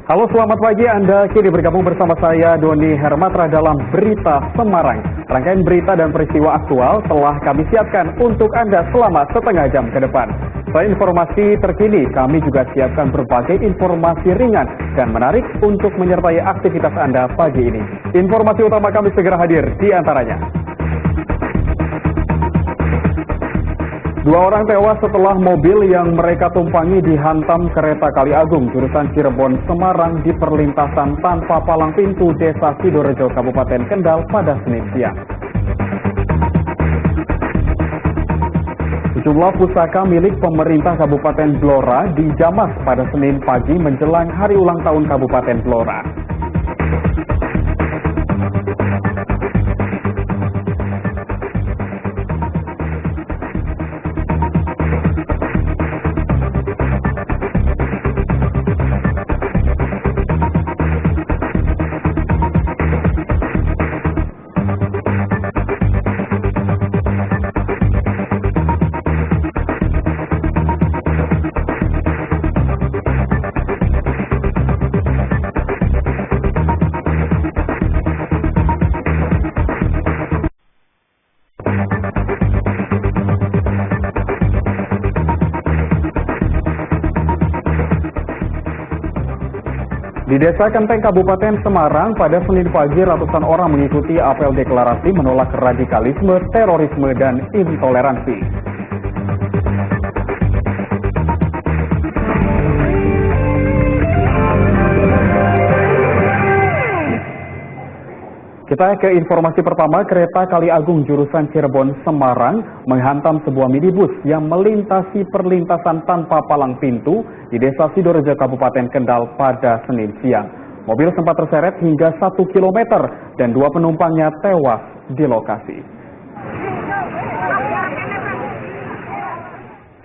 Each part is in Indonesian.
Halo, selamat pagi. Anda kini bergabung bersama saya, Doni Hermatra, dalam Berita Semarang. Rangkaian berita dan peristiwa aktual telah kami siapkan untuk Anda selama setengah jam ke depan. Selain informasi terkini, kami juga siapkan berbagai informasi ringan dan menarik untuk menyertai aktivitas Anda pagi ini. Informasi utama kami segera hadir di antaranya. 2 orang tewas setelah mobil yang mereka tumpangi dihantam kereta Kali Agung jurusan Cirebon Semarang di perlintasan tanpa palang pintu Desa Sidorejo, Kabupaten Kendal pada Senin siang. Sejumlah pusaka milik pemerintah Kabupaten Blora dijamas pada Senin pagi menjelang hari ulang tahun Kabupaten Blora. Di Desa Kenteng, Kabupaten Semarang, pada Senin pagi ratusan orang mengikuti apel deklarasi menolak radikalisme, terorisme, dan intoleransi. Kita ke informasi pertama. Kereta Kali Agung jurusan Cirebon Semarang menghantam sebuah minibus yang melintasi perlintasan tanpa palang pintu di Desa Sidorejo, Kabupaten Kendal pada Senin siang. Mobil sempat terseret hingga 1 km dan 2 penumpangnya tewas di lokasi.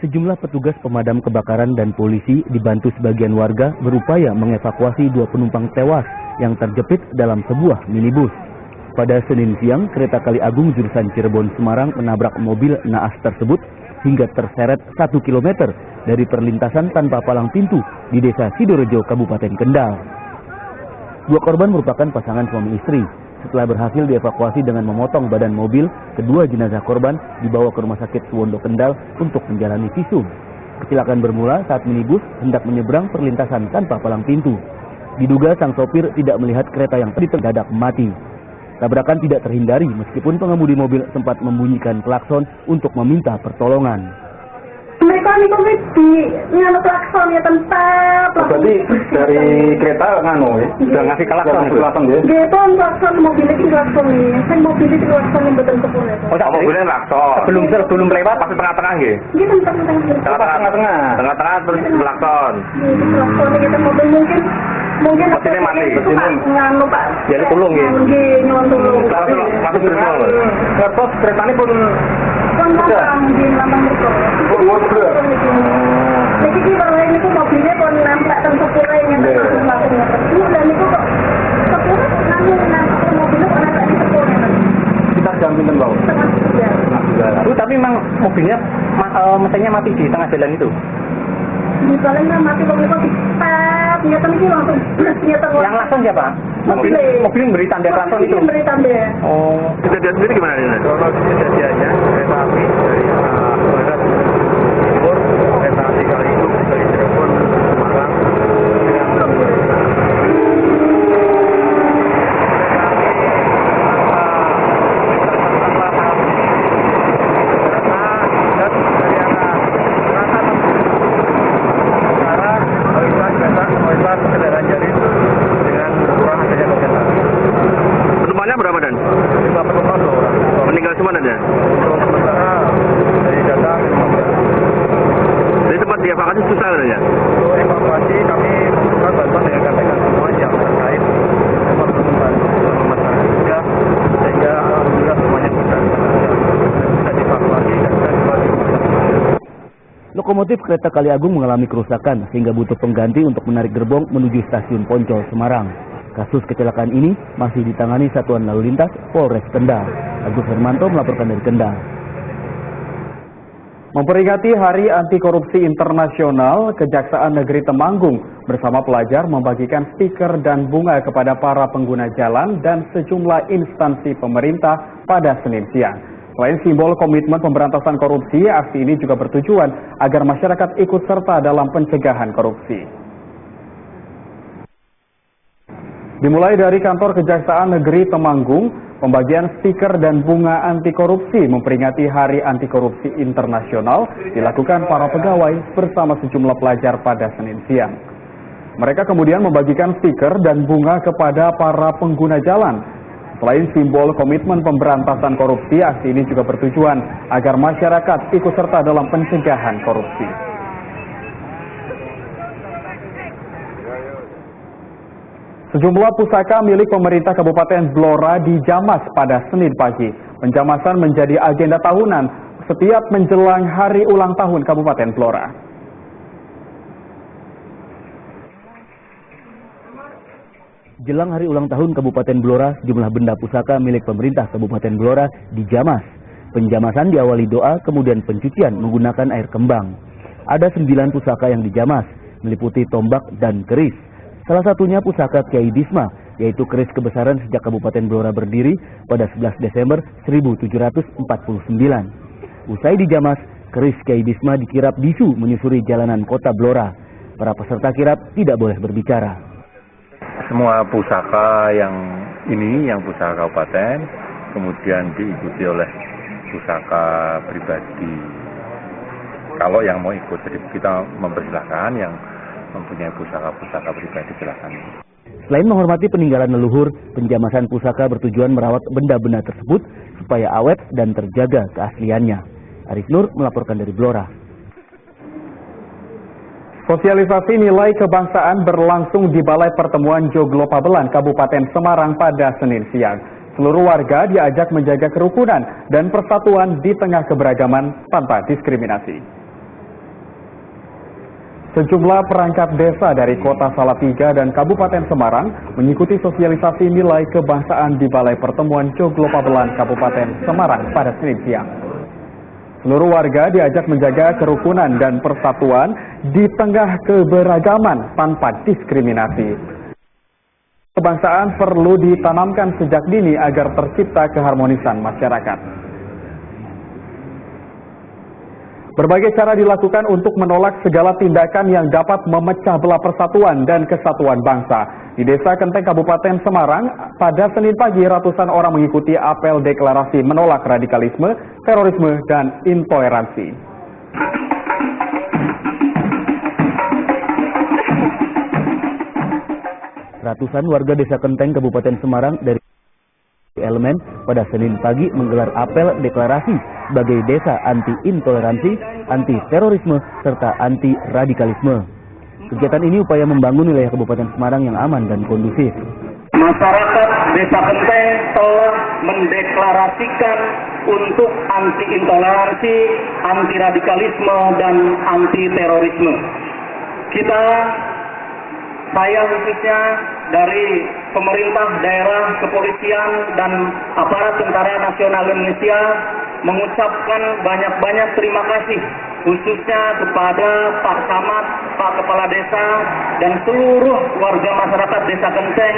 Sejumlah petugas pemadam kebakaran dan polisi dibantu sebagian warga berupaya mengevakuasi 2 penumpang tewas yang terjepit dalam sebuah minibus. Pada Senin siang, kereta Kali Agung jurusan Cirebon Semarang menabrak mobil naas tersebut hingga terseret 1 km dari perlintasan tanpa palang pintu di Desa Sidorejo, Kabupaten Kendal. 2 korban merupakan pasangan suami istri. Setelah berhasil dievakuasi dengan memotong badan mobil, kedua jenazah korban dibawa ke Rumah Sakit Suwondo Kendal untuk menjalani visum. Kecelakaan bermula saat minibus hendak menyeberang perlintasan tanpa palang pintu. Diduga sang sopir tidak melihat kereta yang terdadak mati. Tabrakan tidak terhindari meskipun pengemudi mobil sempat membunyikan klakson untuk meminta pertolongan. Mereka ini kok di nganu klakson ya tempat. Berarti dari kereta nganu ya? Sudah ngasih klakson ya? Gitu, klakson mobil itu klakson nih. Saya mobil itu klakson yang betul betul. Oh, mobilnya klakson. Sebelum lewat pasti tengah-tengah ya? Gitu, Tengah-tengah terus klakson. Gitu, klakson kita mobil mungkin mesinnya mati. Nganu Pak. Jadi tulung ya? Nyuwun tulung. Langsung berjalan. Terus keretanya pun di lambang betul. Jadi di bawah ini tuh mobilnya pun nampak teng sepura yang langsung dan itu kok sepura nanggung mobilnya kok nampak di sepura. Kita jam pinten bau? Tapi memang mobilnya mesinnya mati di tengah jalan itu? Misalnya mati kalau itu ditap, nyata ini langsung yang langsung siapa? Mobil yang beri tanda klakson itu? Beri tanda. Oh. Kejadian sendiri gimana ini? Kronologi kejadiannya, kereta api dari barat timur, kereta api Kali Agung dari Cirebon Semarang berapa dan? 5 penumpang 2 orang. Meninggal semua dan ya? Untuk sementara dari data jadi sempat dievakuasi susah ya? untuk evakuasi kami membutuhkan bantuan dengan katakan semua yang terkait memang membantu masyarakat juga sehingga alhamdulillah semuanya bisa dievakuasi dan bisa dibawa. Lokomotif kereta Kali Agung mengalami kerusakan sehingga butuh pengganti untuk menarik gerbong menuju stasiun Poncol, Semarang. Kasus kecelakaan ini masih ditangani Satuan Lalu Lintas Polres Kendal. Agus Hermanto melaporkan dari Kendal. Memperingati Hari Anti Korupsi Internasional, Kejaksaan Negeri Temanggung bersama pelajar membagikan stiker dan bunga kepada para pengguna jalan dan sejumlah instansi pemerintah pada Senin siang. Selain simbol komitmen pemberantasan korupsi, aksi ini juga bertujuan agar masyarakat ikut serta dalam pencegahan korupsi. Dimulai dari kantor Kejaksaan Negeri Temanggung, pembagian stiker dan bunga anti korupsi memperingati Hari Anti Korupsi Internasional dilakukan para pegawai bersama sejumlah pelajar pada Senin siang. Mereka kemudian membagikan stiker dan bunga kepada para pengguna jalan. Selain simbol komitmen pemberantasan korupsi, aksi ini juga bertujuan agar masyarakat ikut serta dalam pencegahan korupsi. Sejumlah pusaka milik pemerintah Kabupaten Blora dijamas pada Senin pagi. Penjamasan menjadi agenda tahunan setiap menjelang hari ulang tahun Kabupaten Blora. Jelang hari ulang tahun Kabupaten Blora, jumlah benda pusaka milik pemerintah Kabupaten Blora dijamas. Penjamasan diawali doa, kemudian pencucian menggunakan air kembang. Ada 9 pusaka yang dijamas, meliputi tombak dan keris. Salah satunya pusaka Kiai Bisma, yaitu keris kebesaran sejak Kabupaten Blora berdiri pada 11 Desember 1749. Usai dijamas, keris Kiai Bisma dikirap bisu menyusuri jalanan kota Blora. Para peserta kirap tidak boleh berbicara. Semua pusaka yang ini, yang pusaka kabupaten, kemudian diikuti oleh pusaka pribadi. Kalau yang mau ikut, jadi kita mempersilahkan yang mempunyai pusaka-pusaka pribadi, silakan. Selain menghormati peninggalan leluhur, penjamasan pusaka bertujuan merawat benda-benda tersebut supaya awet dan terjaga keasliannya. Arif Nur melaporkan dari Blora. Sosialisasi nilai kebangsaan berlangsung di Balai Pertemuan Joglo Pabelan, Kabupaten Semarang pada Senin siang. Seluruh warga diajak menjaga kerukunan dan persatuan di tengah keberagaman tanpa diskriminasi. Sejumlah perangkat desa dari Kota Salatiga dan Kabupaten Semarang mengikuti sosialisasi nilai kebangsaan di Balai Pertemuan Joglo Pabelan, Kabupaten Semarang pada Senin siang. Seluruh warga diajak menjaga kerukunan dan persatuan di tengah keberagaman tanpa diskriminasi. Kebangsaan perlu ditanamkan sejak dini agar tercipta keharmonisan masyarakat. Berbagai cara dilakukan untuk menolak segala tindakan yang dapat memecah belah persatuan dan kesatuan bangsa. Di Desa Kenteng, Kabupaten Semarang, pada Senin pagi ratusan orang mengikuti apel deklarasi menolak radikalisme, terorisme, dan intoleransi. Ratusan warga Desa Kenteng, Kabupaten Semarang dari elemen pada Senin pagi menggelar apel deklarasi sebagai desa anti-intoleransi, anti-terorisme, serta anti-radikalisme. Kegiatan ini upaya membangun wilayah Kabupaten Semarang yang aman dan kondusif. Masyarakat Desa Kenteng telah mendeklarasikan untuk anti-intoleransi, anti-radikalisme, dan anti-terorisme. Saya khususnya dari pemerintah daerah, kepolisian, dan aparat Tentara Nasional Indonesia mengucapkan banyak-banyak terima kasih khususnya kepada Pak Camat, Pak Kepala Desa, dan seluruh warga masyarakat Desa Kenteng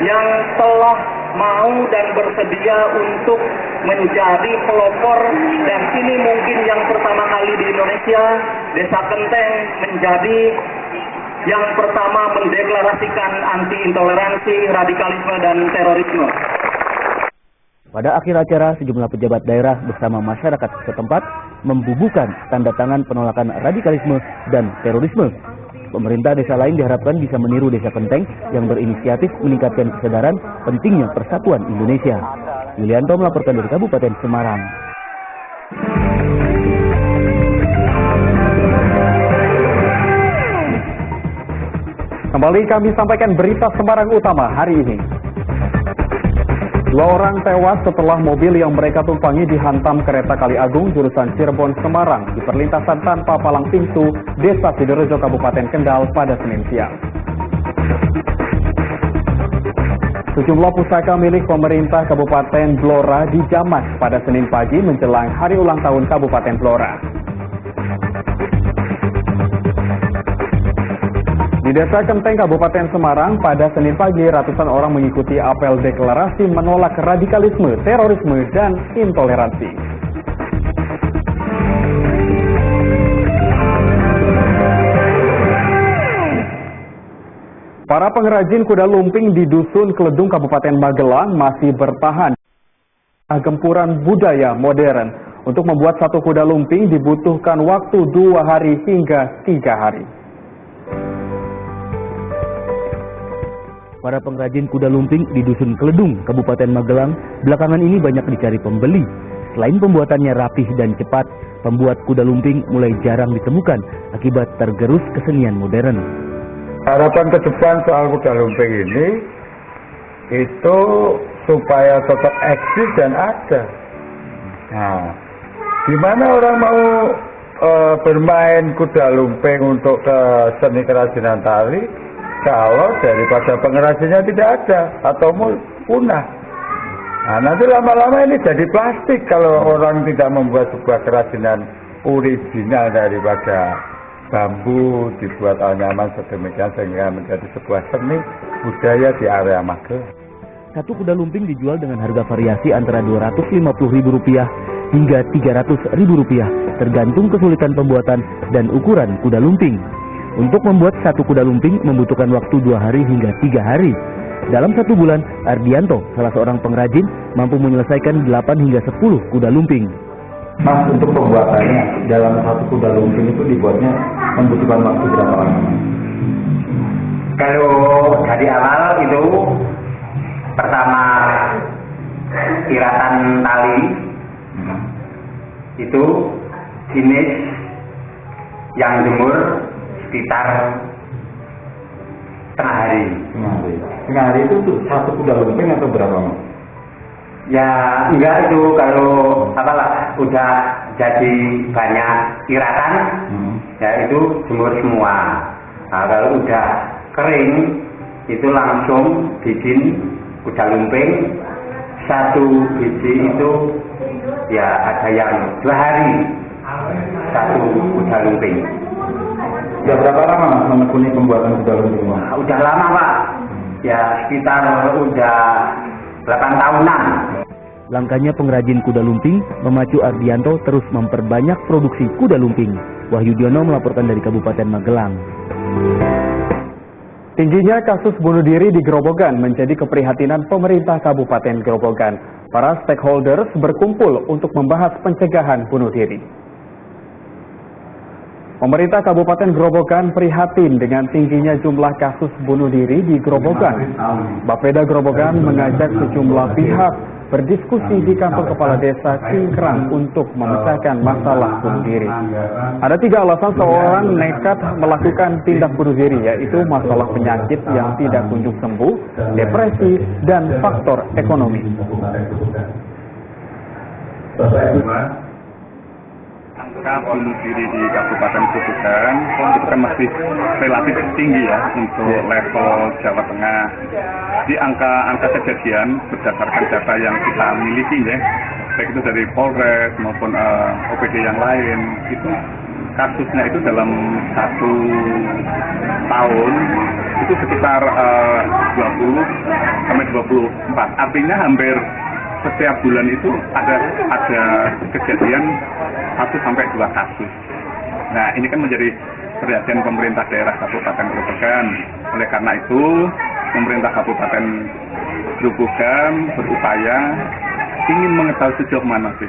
yang telah mau dan bersedia untuk menjadi pelopor, dan ini mungkin yang pertama kali di Indonesia Desa Kenteng menjadi yang pertama mendeklarasikan anti-intoleransi, radikalisme, dan terorisme. Pada akhir acara, sejumlah pejabat daerah bersama masyarakat setempat membubuhkan tanda tangan penolakan radikalisme dan terorisme. Pemerintah desa lain diharapkan bisa meniru Desa Kenteng yang berinisiatif meningkatkan kesadaran pentingnya persatuan Indonesia. Yulianto melaporkan dari Kabupaten Semarang. Kembali kami sampaikan berita Semarang Utama hari ini. 2 orang tewas setelah mobil yang mereka tumpangi dihantam kereta Kali Agung jurusan Cirebon Semarang di perlintasan tanpa palang pintu Desa Sidorejo Kabupaten Kendal pada Senin siang. Sejumlah pusaka milik pemerintah Kabupaten Blora dijamas pada Senin pagi menjelang hari ulang tahun Kabupaten Blora. Desa Kenteng, Kabupaten Semarang, pada Senin pagi ratusan orang mengikuti apel deklarasi menolak radikalisme, terorisme, dan intoleransi. Para pengrajin kuda lumping di Dusun Keledung, Kabupaten Magelang masih bertahan gempuran budaya modern. Untuk membuat satu kuda lumping dibutuhkan waktu 2 hari hingga 3 hari. Para pengrajin kuda lumping di Dusun Keledung, Kabupaten Magelang, belakangan ini banyak dicari pembeli. Selain pembuatannya rapih dan cepat, pembuat kuda lumping mulai jarang ditemukan akibat tergerus kesenian modern. Harapan ke depan soal kuda lumping ini, itu supaya tetap eksis dan ada. Nah, gimana orang mau bermain kuda lumping untuk ke seni kerajinan tari, kalau daripada pengrajinnya tidak ada atau punah. Nah, nanti lama-lama ini jadi plastik kalau orang tidak membuat sebuah kerajinan original daripada bambu dibuat anyaman sedemikian sehingga menjadi sebuah seni budaya di area Magelang. Satu kuda lumping dijual dengan harga variasi antara Rp250.000 hingga Rp300.000, tergantung kesulitan pembuatan dan ukuran kuda lumping. Untuk membuat satu kuda lumping membutuhkan waktu 2 hari hingga 3 hari. Dalam 1 bulan, Ardianto, salah seorang pengrajin, mampu menyelesaikan 8 hingga 10 kuda lumping. Mas, untuk pembuatannya, dalam satu kuda lumping itu dibuatnya membutuhkan waktu berapa lama? Kalau dari awal itu pertama iratan tali itu jenis yang jemur sekitar setengah hari. Setengah hari itu satu kuda lumping atau berapa, Mas? Ya enggak, itu kalau apalah udah jadi banyak iratan, ya itu jemur semua. Nah, kalau udah kering itu langsung bikin kuda lumping. Satu biji itu ya ada yang 2 hari satu kuda lumping. Ya berapa lama, Mas, menekuni pembuatan kuda lumping, Mas? Udah lama, Pak. Ya sekitar udah 8 tahunan. Langkahnya pengrajin kuda lumping memacu Ardianto terus memperbanyak produksi kuda lumping. Wahyu Diono melaporkan dari Kabupaten Magelang. Tingginya kasus bunuh diri di Grobogan menjadi keprihatinan pemerintah Kabupaten Grobogan. Para stakeholders berkumpul untuk membahas pencegahan bunuh diri. Pemerintah Kabupaten Grobogan prihatin dengan tingginya jumlah kasus bunuh diri di Grobogan. Bapeda Grobogan mengajak sejumlah pihak berdiskusi di kantor kepala desa Cingkrang untuk memecahkan masalah bunuh diri. Ada 3 alasan seorang nekat melakukan tindak bunuh diri, yaitu masalah penyakit yang tidak kunjung sembuh, depresi, dan faktor ekonomi. Angka bunuh diri di Kabupaten Grobogan itu kan masih relatif tinggi ya untuk level Jawa Tengah. Di angka kejadian berdasarkan data yang kita miliki ya, baik itu dari Polres maupun OPD yang lain, itu kasusnya itu dalam 1 tahun itu sekitar 20 sampai 24. Artinya hampir setiap bulan itu ada kejadian 1 sampai 2 kasus. Nah, ini kan menjadi perhatian pemerintah daerah Kabupaten Grobogan. Oleh karena itu, pemerintah Kabupaten Grobogan berupaya ingin mengetahui sejauh mana sih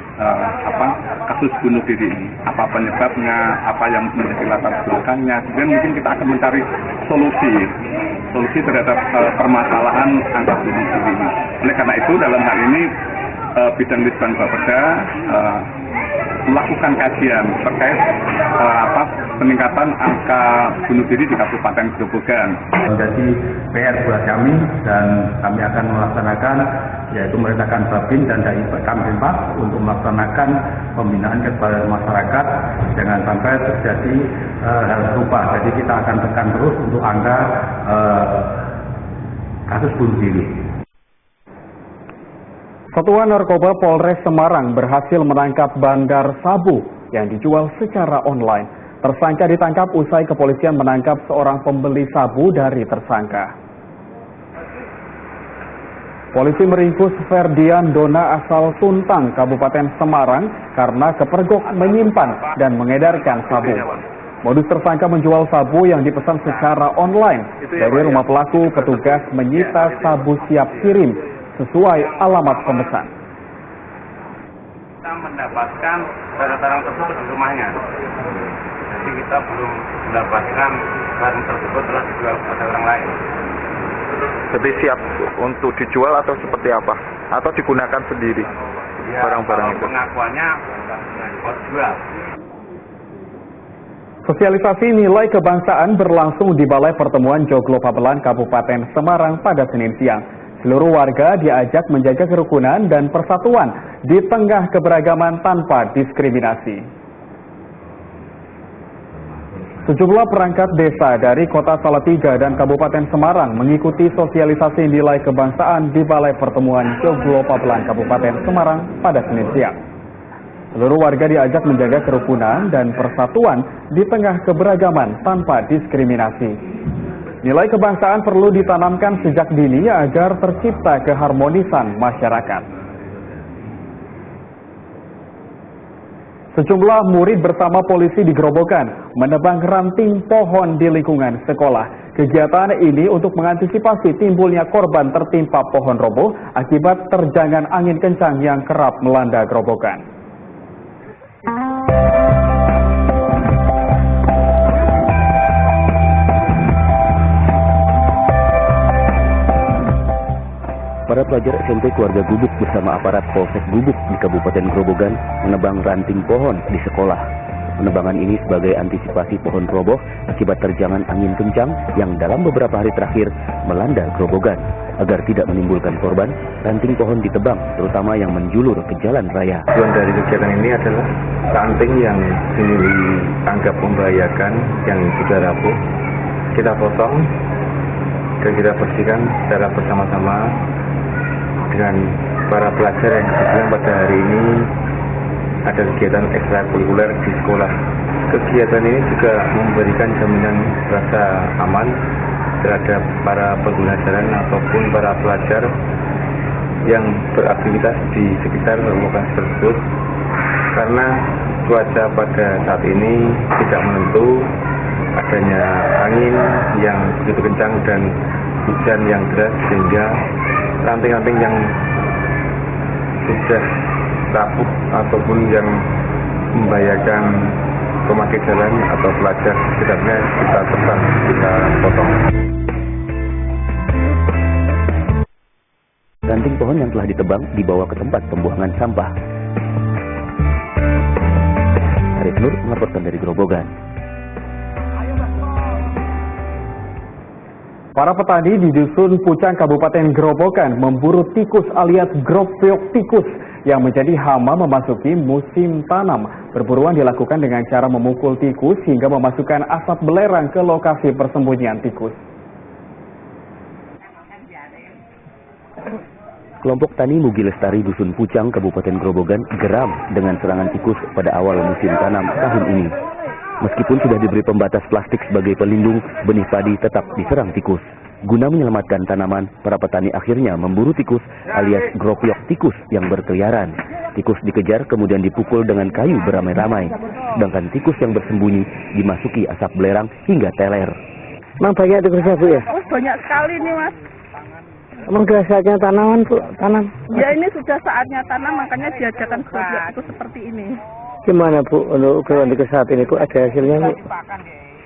kasus bunuh diri ini, apa penyebabnya, apa yang menjadi latar belakangnya. Kemudian mungkin kita akan mencari solusi terhadap permasalahan angka bunuh diri ini. Oleh karena itu, dalam hal ini bidang Litbang Bapeda melakukan kajian terkait peningkatan angka bunuh diri di Kabupaten Grobogan. Menjadi PR buat kami dan kami akan melaksanakan, yaitu merintahkan Babin dan dari Kamdinmas untuk melaksanakan pembinaan kepada masyarakat jangan sampai terjadi hal serupa. Jadi kita akan tekan terus untuk angka kasus bunuh diri. Satuan Narkoba Polres Semarang berhasil menangkap bandar sabu yang dijual secara online. Tersangka ditangkap usai kepolisian menangkap seorang pembeli sabu dari tersangka. Polisi meringkus Ferdian Dona asal Tuntang, Kabupaten Semarang karena kepergok menyimpan dan mengedarkan sabu. Modus tersangka menjual sabu yang dipesan secara online. Dari rumah pelaku, petugas menyita sabu siap kirim sesuai alamat pemesan. Kita mendapatkan barang-barang tersebut di rumahnya. Jadi kita belum mendapatkan barang tersebut telah dijual kepada orang lain. Jadi siap untuk dijual atau seperti apa? Atau digunakan sendiri barang-barang itu? Pengakuannya mau jual. Sosialisasi nilai kebangsaan berlangsung di Balai Pertemuan Joglo Pabelan, Kabupaten Semarang pada Senin siang. Seluruh warga diajak menjaga kerukunan dan persatuan di tengah keberagaman tanpa diskriminasi. Sejumlah perangkat desa dari Kota Salatiga dan Kabupaten Semarang mengikuti sosialisasi nilai kebangsaan di Balai Pertemuan Joglo Pabelan, Kabupaten Semarang pada Senin siang. Seluruh warga diajak menjaga kerukunan dan persatuan di tengah keberagaman tanpa diskriminasi. Nilai kebangsaan perlu ditanamkan sejak dini agar tercipta keharmonisan masyarakat. Sejumlah murid bersama polisi di Grobogan menebang ranting pohon di lingkungan sekolah. Kegiatan ini untuk mengantisipasi timbulnya korban tertimpa pohon roboh akibat terjangan angin kencang yang kerap melanda Grobogan. Para pelajar SMP keluarga Gubuk bersama aparat Polsek Gubuk di Kabupaten Grobogan menebang ranting pohon di sekolah. Penebangan ini sebagai antisipasi pohon roboh akibat terjangan angin kencang yang dalam beberapa hari terakhir melanda Grobogan. Agar tidak menimbulkan korban, ranting pohon ditebang, terutama yang menjulur ke jalan raya. Tujuan dari kegiatan ini adalah ranting yang dianggap membahayakan, yang sudah rapuh, kita potong dan kita bersihkan secara bersama-sama dengan para pelajar yang kebetulan pada hari ini ada kegiatan ekstrakurikuler di sekolah. Kegiatan ini juga memberikan jaminan rasa aman terhadap para pengguna jalan ataupun para pelajar yang beraktivitas di sekitar lokasi tersebut, karena cuaca pada saat ini tidak menentu, adanya angin yang begitu kencang dan hujan yang deras, sehingga ranting-ranting yang sudah rapuh ataupun yang membahayakan pemakai jalan atau pelajar sekitarnya kita tebang, kita potong. Ranting pohon yang telah ditebang dibawa ke tempat pembuangan sampah. Arif Nur melaporkan dari Grobogan. Para petani di Dusun Pucang, Kabupaten Grobogan memburu tikus alias grobyok tikus yang menjadi hama memasuki musim tanam. Perburuan dilakukan dengan cara memukul tikus hingga memasukkan asap belerang ke lokasi persembunyian tikus. Kelompok Tani Mugi Lestari Dusun Pucang, Kabupaten Grobogan geram dengan serangan tikus pada awal musim tanam tahun ini. Meskipun sudah diberi pembatas plastik sebagai pelindung, benih padi tetap diserang tikus. Guna menyelamatkan tanaman, para petani akhirnya memburu tikus alias grobyok tikus yang berkeliaran. Tikus dikejar kemudian dipukul dengan kayu beramai-ramai. Sedangkan tikus yang bersembunyi dimasuki asap belerang hingga teler. Emang banyak tikusnya, Bu, ya? Oh, banyak sekali nih, Mas. Emang sudah saatnya tanaman, Bu, tanam? Ya, ini sudah saatnya tanam, makanya diadakan grobyok itu seperti ini. Gimana, Bu, untuk ukuran tikus saat ini, Bu? Ada hasilnya, Bu?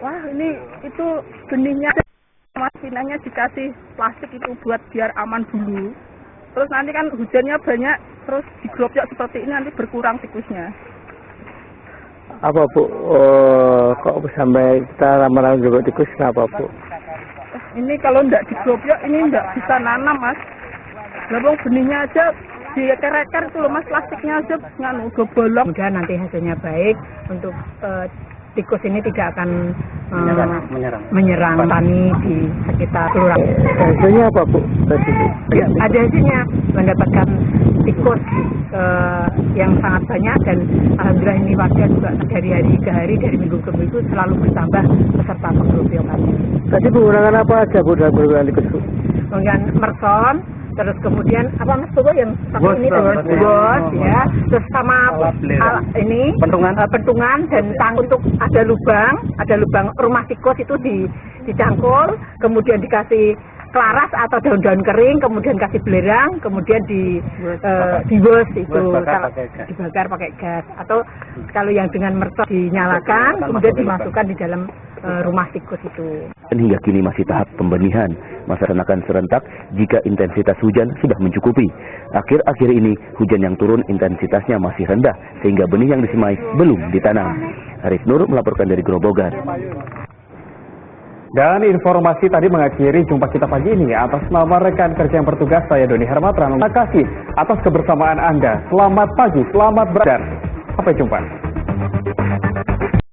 Wah, ini itu benihnya, Mas, finanya dikasih plastik itu buat biar aman dulu. Terus nanti kan hujannya banyak, terus digrobyok seperti ini nanti berkurang tikusnya. Apa, Bu? Kok sampai kita lama-lama grobyok tikus, kenapa, Bu? Ini kalau nggak digrobyok, ini nggak bisa nanam, Mas. Labung benihnya aja dikereker itu loh, Mas, plastiknya aja udah bolong. Mudah nanti hasilnya baik untuk tikus ini tidak akan menyerang tani di sekitar kelurahan. Hasilnya apa Bu? Ada hasilnya, mendapatkan tikus yang sangat banyak, dan alhamdulillah ini warga juga dari hari ke hari, dari minggu ke minggu selalu bertambah peserta penggerobekannya. Tadi menggunakan apa aja Bu dalam penggerobekan tikus Bu? Menggunakan merson, terus kemudian apa mas Bobo yang pakai ini bos ya, terus sama ini pentungan dan tang untuk ada lubang rumah tikus itu dicangkul, kemudian dikasih kelaras atau daun-daun kering, kemudian kasih belerang, kemudian dibos itu dibakar pakai gas, atau kalau yang dengan mercon dinyalakan kemudian dimasukkan di dalam rumah tikus itu. Dan hingga kini masih tahap pembenihan, masa renakan serentak jika intensitas hujan sudah mencukupi. Akhir-akhir ini hujan yang turun intensitasnya masih rendah sehingga benih yang disemai belum ditanam. Arif Nur melaporkan dari Grobogan. Dan informasi tadi mengakhiri jumpa kita pagi ini. Atas nama rekan kerja yang bertugas, saya Doni Hermatra. Terima kasih atas kebersamaan Anda. Selamat pagi, selamat berada. Sampai jumpa.